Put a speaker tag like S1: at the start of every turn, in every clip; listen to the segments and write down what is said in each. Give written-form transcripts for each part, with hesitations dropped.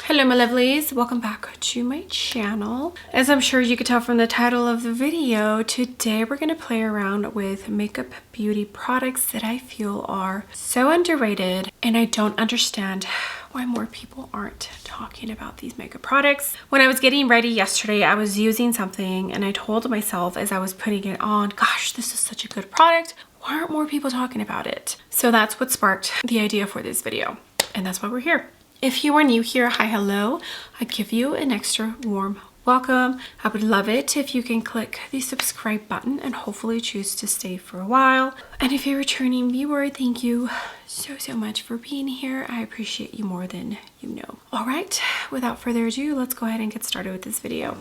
S1: Hello my lovelies, welcome back to my channel. As I'm sure you could tell from the title of the video, today we're going to play around with makeup beauty products that I feel are so underrated, and I don't understand why more people aren't talking about these makeup products. When I was getting ready yesterday, I was using something and I told myself as I was putting it on, gosh, this is such a good product. Why aren't more people talking about it? So that's what sparked the idea for this video, and that's why we're here. If you are new here, hi, hello. I give you an extra warm welcome. I would love it if you can click the subscribe button and hopefully choose to stay for a while. And if you're a returning viewer, thank you so much for being here. I appreciate you more than you know. All right, without further ado, let's go ahead and get started with this video.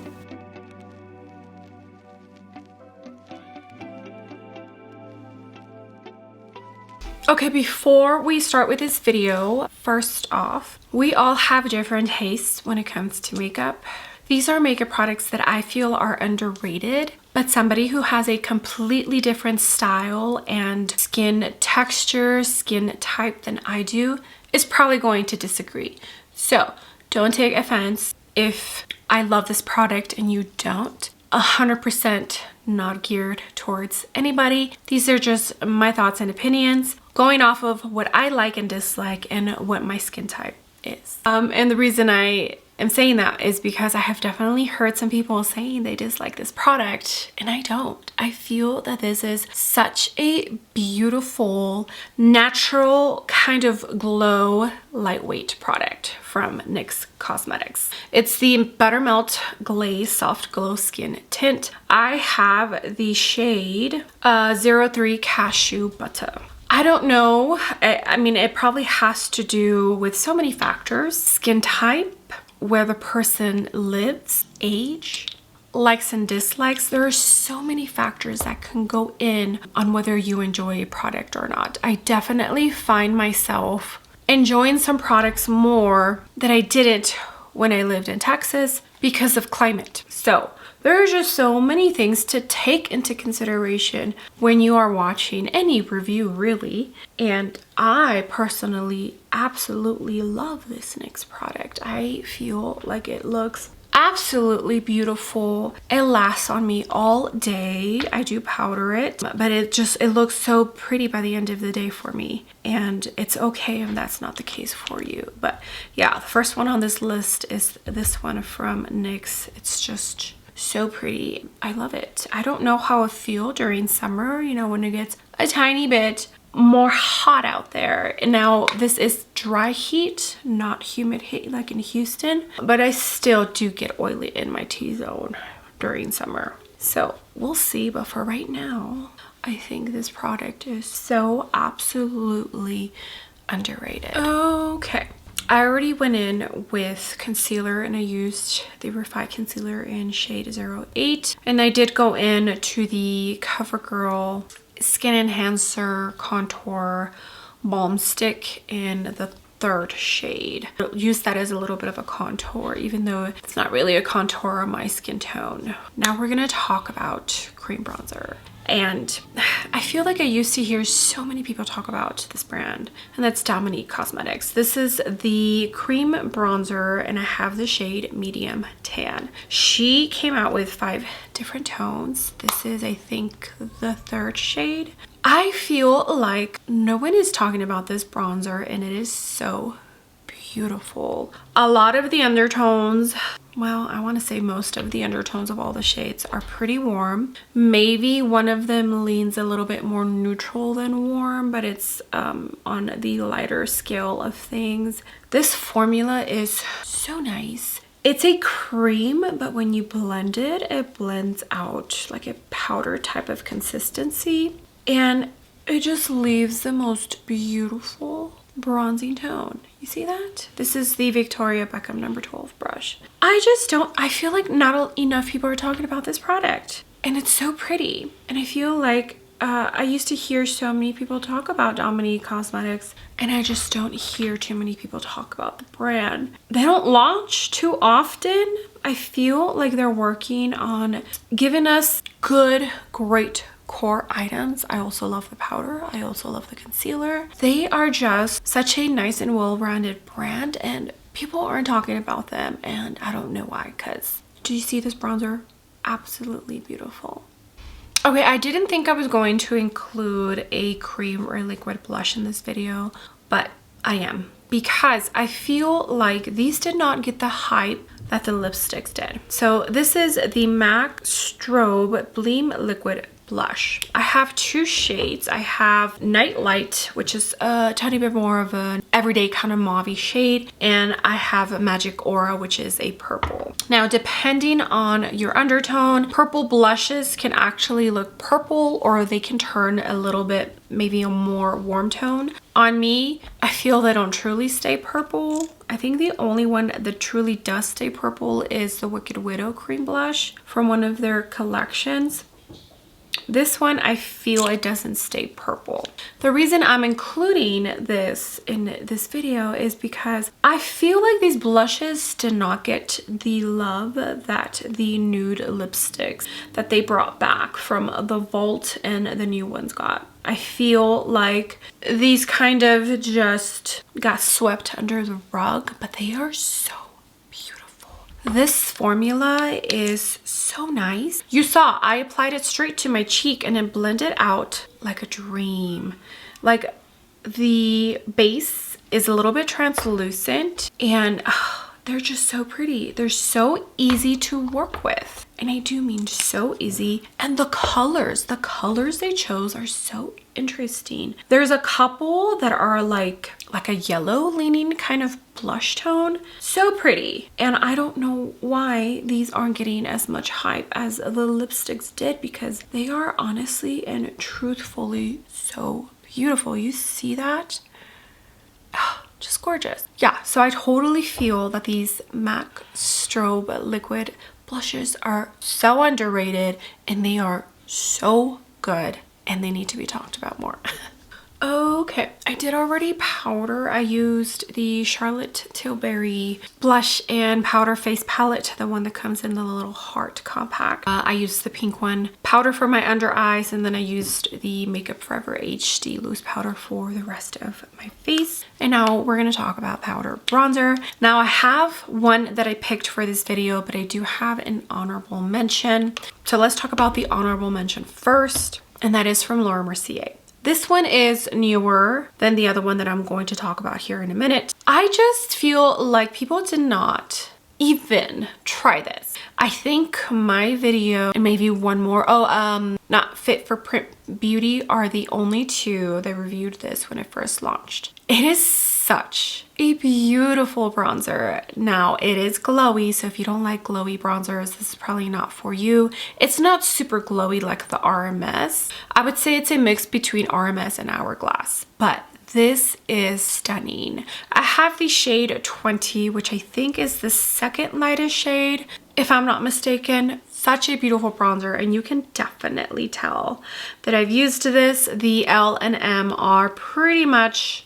S1: Okay, before we start with this video, first off, we all have different tastes when it comes to makeup. These are makeup products that I feel are underrated, but somebody who has a completely different style and skin texture, skin type than I do is probably going to disagree. So don't take offense if I love this product and you don't. 100% not geared towards anybody. These are just my thoughts and opinions going off of what I like and dislike and what my skin type is. And the reason I am saying that is because I have definitely heard some people saying they dislike this product, and I don't. I feel that this is such a beautiful, natural kind of glow, lightweight product from NYX Cosmetics. It's the Buttermelt Glaze Soft Glow Skin Tint. I have the shade 03 Cashew Butter. I don't know. I mean, it probably has to do with so many factors. Skin type, where the person lives, age, likes and dislikes. There are so many factors that can go in on whether you enjoy a product or not. I definitely find myself enjoying some products more that I didn't when I lived in Texas because of climate. So there are just so many things to take into consideration when you are watching any review, really. And I personally absolutely love this NYX product. I feel like it looks absolutely beautiful. It lasts on me all day. I do powder it, but it looks so pretty by the end of the day for me. And it's okay if that's not the case for you. But yeah, the first one on this list is this one from NYX. It's just so pretty. I love it. I don't know how I feel during summer, you know, when it gets a tiny bit more hot out there. And now this is dry heat, not humid heat like in Houston, but I still do get oily in my T-zone during summer. So we'll see, but for right now, I think this product is so absolutely underrated. Okay. I already went in with concealer and I used the Refi Concealer in shade 08. And I did go in to the CoverGirl Skin Enhancer Contour Balm Stick in the 3rd shade. I'll use that as a little bit of a contour, even though it's not really a contour on my skin tone. Now we're gonna talk about cream bronzer. And I feel like I used to hear so many people talk about this brand, and that's Dominique Cosmetics. This is the cream bronzer, and I have the shade Medium Tan. She came out with 5 different tones. This is, I think, the 3rd shade. I feel like no one is talking about this bronzer, and it is so beautiful. A lot of the undertones, well, I want to say most of the undertones of all the shades are pretty warm. Maybe one of them leans a little bit more neutral than warm, but it's on the lighter scale of things. This formula is so nice. It's a cream, but when you blend it, it blends out like a powder type of consistency, and it just leaves the most beautiful bronzing tone. You see that? This is the Victoria Beckham number 12 brush. I feel like not enough people are talking about this product, and it's so pretty. And I feel like I used to hear so many people talk about Dominique Cosmetics, and I just don't hear too many people talk about the brand. They don't launch too often. I feel like they're working on giving us good, great core items. I also love the powder. I also love the concealer. They are just such a nice and well-rounded brand, and people aren't talking about them, and I don't know why, because do you see this bronzer? Absolutely beautiful. Okay, I didn't think I was going to include a cream or liquid blush in this video, but I am, because I feel like these did not get the hype that the lipsticks did. So this is the MAC Strobe Blim Liquid Blush. I have two shades. I have Night Light, which is a tiny bit more of an everyday kind of mauve shade, and I have Magic Aura, which is a purple. Now, depending on your undertone, purple blushes can actually look purple, or they can turn a little bit, maybe a more warm tone. On me, I feel they don't truly stay purple. I think the only one that truly does stay purple is the Wicked Widow cream blush from one of their collections. This one, I feel it doesn't stay purple. The reason I'm including this in this video is because I feel like these blushes did not get the love that the nude lipsticks that they brought back from the Vault and the new ones got. I feel like these kind of just got swept under the rug, but they are so beautiful. This formula is so nice. You saw I applied it straight to my cheek and it blended out like a dream. Like, the base is a little bit translucent, and they're just so pretty. They're so easy to work with. And I do mean so easy. And the colors they chose are so interesting. There's a couple that are like a yellow leaning kind of blush tone. So pretty. And I don't know why these aren't getting as much hype as the lipsticks did, because they are honestly and truthfully so beautiful. You see that? Just gorgeous. Yeah, so I totally feel that these MAC Strobe liquid blushes are so underrated, and they are so good, and they need to be talked about more. Okay, I did already powder. I used the Charlotte Tilbury blush and powder face palette, the one that comes in the little heart compact. I used the pink one powder for my under eyes, and then I used the Makeup Forever HD loose powder for the rest of my face. And now we're going to talk about powder bronzer. Now, I have one that I picked for this video, but I do have an honorable mention. So let's talk about the honorable mention first, and that is from Laura Mercier. This one is newer than the other one that I'm going to talk about here in a minute. I just feel like people did not even try this. I think my video and maybe one more, not Fit for Print Beauty, are the only two that reviewed this when it first launched. It is such a beautiful bronzer. Now, it is glowy, so if you don't like glowy bronzers, this is probably not for you. It's not super glowy like the RMS. I would say it's a mix between RMS and Hourglass, but this is stunning. I have the shade 20, which I think is the second lightest shade, if I'm not mistaken. Such a beautiful bronzer, and you can definitely tell that I've used this. The L and M are pretty much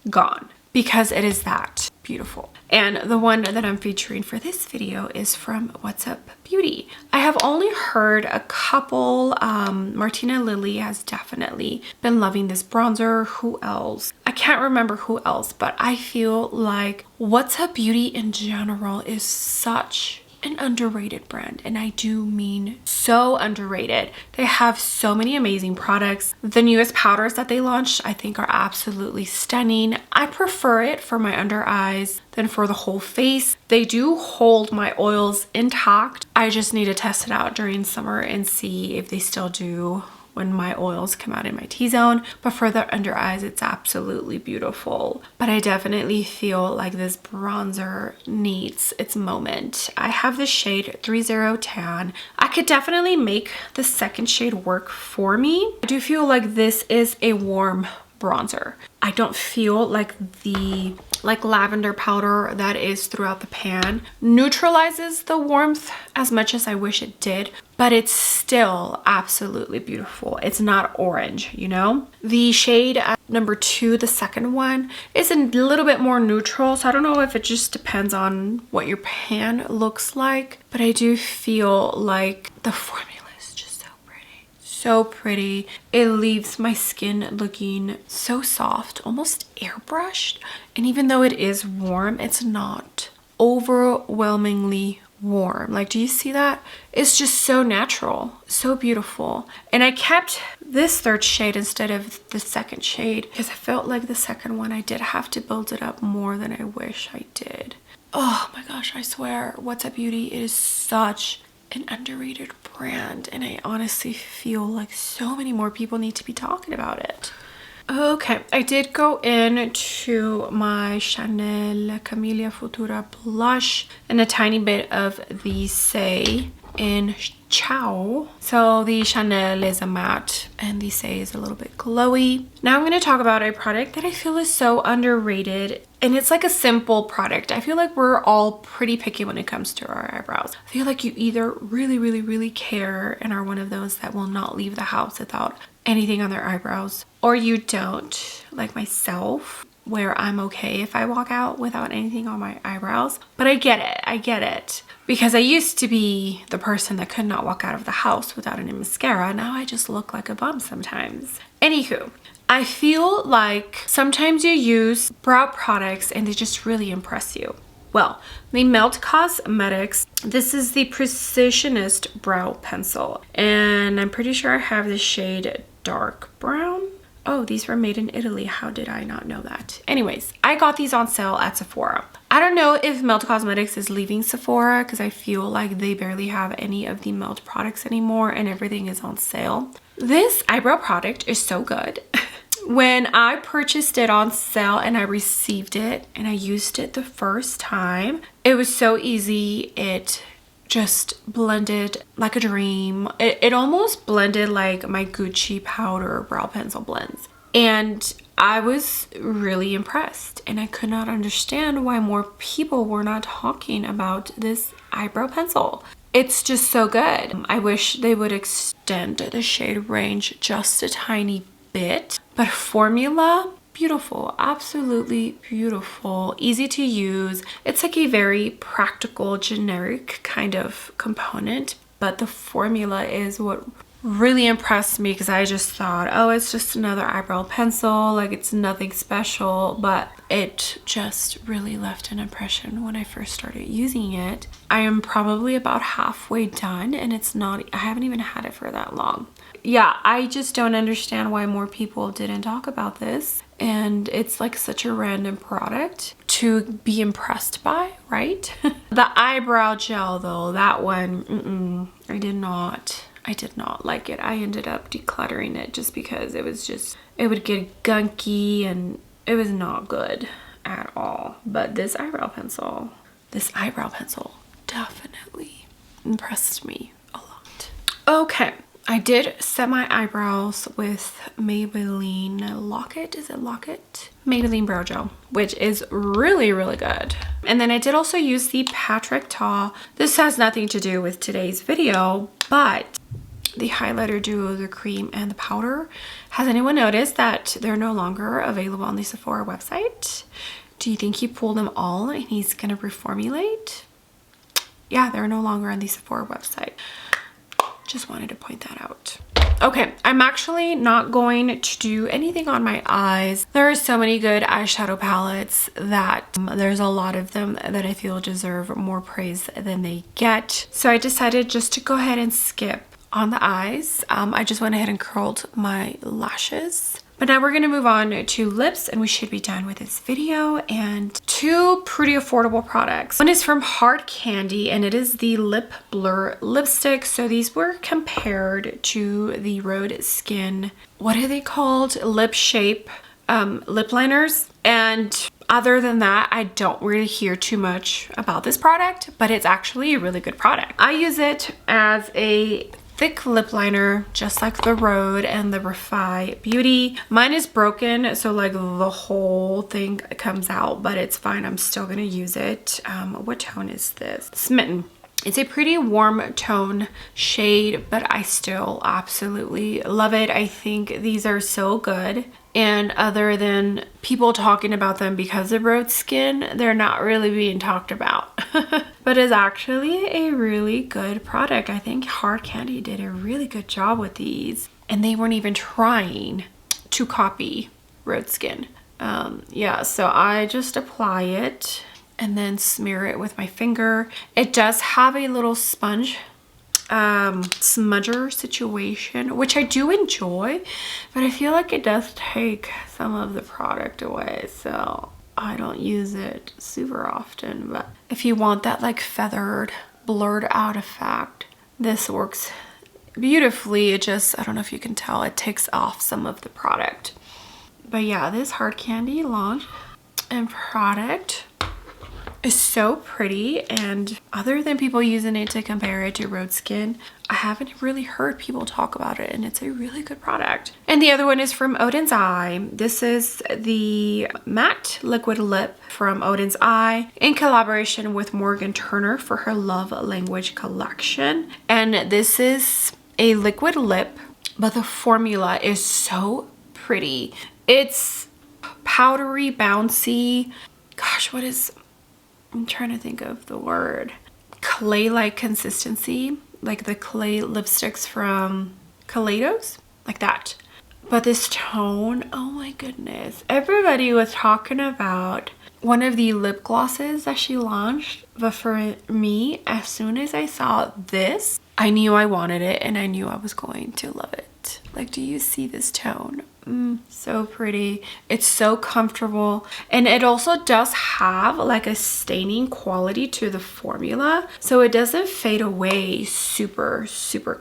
S1: gone because it is that beautiful. And the one that I'm featuring for this video is from What's Up Beauty. I have only heard a couple. Martina Lily has definitely been loving this bronzer. Who else? I can't remember who else, but I feel like What's Up Beauty in general is such an underrated brand, and I do mean so underrated. They have so many amazing products. The newest powders that they launched I think are absolutely stunning. I prefer it for my under eyes than for the whole face. They do hold my oils intact. I just need to test it out during summer and see if they still do when my oils come out in my T-zone. But for the under eyes, it's absolutely beautiful. But I definitely feel like this bronzer needs its moment. I have the shade 30 Tan. I could definitely make the second shade work for me. I do feel like this is a warm bronzer. I don't feel like the lavender powder that is throughout the pan neutralizes the warmth as much as I wish it did, but it's still absolutely beautiful. It's not orange, you know? The shade number 2, the second one, is a little bit more neutral, so I don't know if it just depends on what your pan looks like, but I do feel like the formula is just so pretty. so pretty. It leaves my skin looking so soft, almost airbrushed. And even though it is warm, it's not overwhelmingly warm. Like, do you see that? It's just so natural, so beautiful. And I kept this third shade instead of the second shade because I felt like the second one I did have to build it up more than I wish I did. Oh my gosh, I swear, What's Up Beauty, it is such an underrated brand, and I honestly feel like so many more people need to be talking about it. Okay, I did go into my Chanel Camellia Futura blush and a tiny bit of the Say in Chow. So the Chanel is a matte and the Say is a little bit glowy. Now I'm going to talk about a product that I feel is so underrated, and it's like a simple product. I feel like we're all pretty picky when it comes to our eyebrows. I feel like you either really care and are one of those that will not leave the house without anything on their eyebrows, or you don't, like myself, where I'm okay if I walk out without anything on my eyebrows. But I get it, because I used to be the person that could not walk out of the house without any mascara. Now I just look like a bum sometimes. Anywho, I feel like sometimes you use brow products and they just really impress you. Well, the Melt Cosmetics, this is the Precisionist Brow Pencil, and I'm pretty sure I have the shade Dark Brown. Oh, these were made in Italy. How did I not know that? Anyways, I got these on sale at Sephora. I don't know if Melt Cosmetics is leaving Sephora because I feel like they barely have any of the Melt products anymore and everything is on sale. This eyebrow product is so good. When I purchased it on sale and I received it and I used it the first time, it was so easy. It just blended like a dream. It almost blended like my Gucci powder brow pencil blends. And I was really impressed, and I could not understand why more people were not talking about this eyebrow pencil. It's just so good. I wish they would extend the shade range just a tiny bit, but formula, beautiful, absolutely beautiful, easy to use. It's like a very practical, generic kind of component, but the formula is what really impressed me, because I just thought, oh, it's just another eyebrow pencil, like it's nothing special, but it just really left an impression when I first started using it. I am probably about halfway done, and I haven't even had it for that long. Yeah, I just don't understand why more people didn't talk about this, and it's like such a random product to be impressed by, right? The eyebrow gel though, that one, I did not like it. I ended up decluttering it just because it would get gunky and it was not good at all. But this eyebrow pencil definitely impressed me a lot. Okay, I did set my eyebrows with Maybelline Lock-It. Is it Lock-It? Maybelline Brow Gel, which is really good. And then I did also use the Patrick Ta. This has nothing to do with today's video, but the highlighter duo, the cream and the powder. Has anyone noticed that they're no longer available on the Sephora website? Do you think he pulled them all and he's gonna reformulate? Yeah, they're no longer on the Sephora website. Just wanted to point that out. Okay, I'm actually not going to do anything on my eyes. There are so many good eyeshadow palettes that there's a lot of them that I feel deserve more praise than they get. So I decided just to go ahead and skip on the eyes. I just went ahead and curled my lashes. But now we're gonna move on to lips, and we should be done with this video. And two pretty affordable products. One is from Hard Candy, and it is the Lip Blur lipstick. So these were compared to the Rhode Skin, what are they called? Lip Shape lip liners. And other than that, I don't really hear too much about this product, but it's actually a really good product. I use it as a thick lip liner, just like the Rhode and the Refi Beauty. Mine is broken, so like the whole thing comes out, but it's fine. I'm still gonna use it. What tone is this? Smitten. It's a pretty warm tone shade, but I still absolutely love it. I think these are so good. And other than people talking about them because of road skin, they're not really being talked about. But it's actually a really good product. I think Hard Candy did a really good job with these. And they weren't even trying to copy road skin. Yeah, so I just apply it and then smear it with my finger. It does have a little sponge smudger situation, which I do enjoy, but I feel like it does take some of the product away, so I don't use it super often. But if you want that like feathered, blurred out effect, this works beautifully. It just, I don't know if you can tell, it takes off some of the product. But yeah, this Hard Candy launch and product is so pretty, and other than people using it to compare it to road skin, I haven't really heard people talk about it, and it's a really good product. And the other one is from Odin's Eye. This is the matte liquid lip from Odin's Eye in collaboration with Morgan Turner for her Love Language collection. And this is a liquid lip, but the formula is so pretty. It's powdery, bouncy. Gosh, what is... I'm trying to think of the word. Clay-like consistency, like the clay lipsticks from Kaleidos, like that. But this tone, oh my goodness. Everybody was talking about one of the lip glosses that she launched, but for me, as soon as I saw this, I knew I wanted it and I knew I was going to love it. Like, do you see this tone? So pretty. It's so comfortable, and it also does have like a staining quality to the formula, so it doesn't fade away super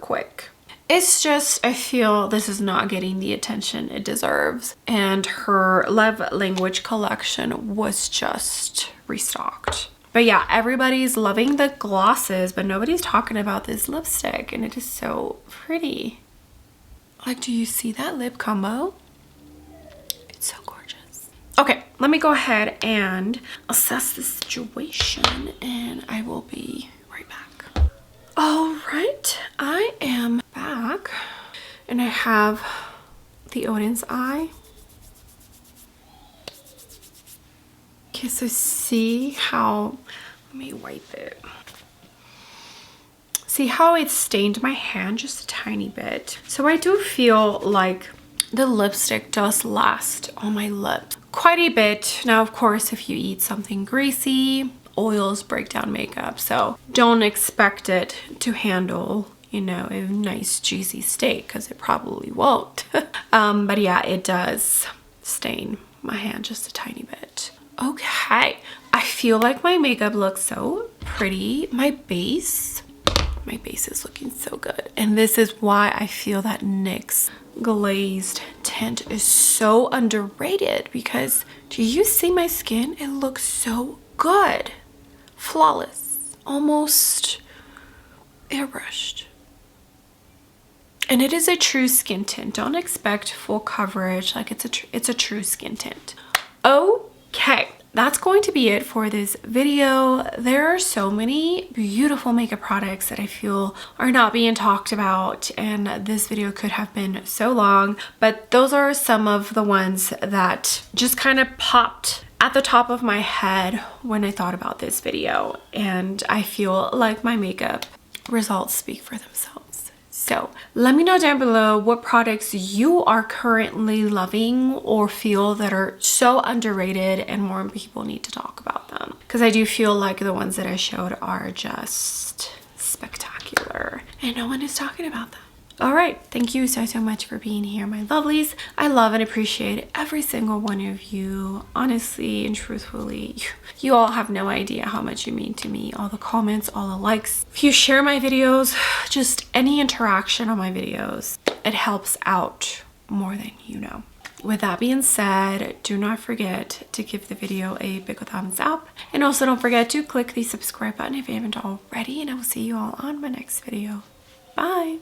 S1: quick. It's just, I feel this is not getting the attention it deserves, and her Love Language collection was just restocked. But yeah, everybody's loving the glosses, but nobody's talking about this lipstick, and it is so pretty. Like, do you see that lip combo? It's so gorgeous. Okay, let me go ahead and assess the situation, and I will be right back. All right, I am back, and I have the Odin's Eye. Okay, so see how, let me wipe it. See how it stained my hand just a tiny bit. So I do feel like the lipstick does last on my lips quite a bit. Now, of course, if you eat something greasy, oils break down makeup. So don't expect it to handle, you know, a nice juicy steak, because it probably won't. But yeah, it does stain my hand just a tiny bit. Okay, I feel like my makeup looks so pretty. My base is looking so good, and this is why I feel that NYX glazed tint is so underrated, because do you see my skin? It looks so good, flawless, almost airbrushed. And it is a true skin tint. Don't expect full coverage. Like, it's a true skin tint. Okay, that's going to be it for this video. There are so many beautiful makeup products that I feel are not being talked about, and this video could have been so long, but those are some of the ones that just kind of popped at the top of my head when I thought about this video, and I feel like my makeup results speak for themselves. So let me know down below what products you are currently loving or feel that are so underrated and more people need to talk about them, because I do feel like the ones that I showed are just spectacular and no one is talking about them. All right, thank you so much for being here, my lovelies. I love and appreciate every single one of you. Honestly and truthfully, you all have no idea how much you mean to me. All the comments, all the likes. If you share my videos, just any interaction on my videos, it helps out more than you know. With that being said, do not forget to give the video a big thumbs up, and also don't forget to click the subscribe button if you haven't already, and I will see you all on my next video. Bye.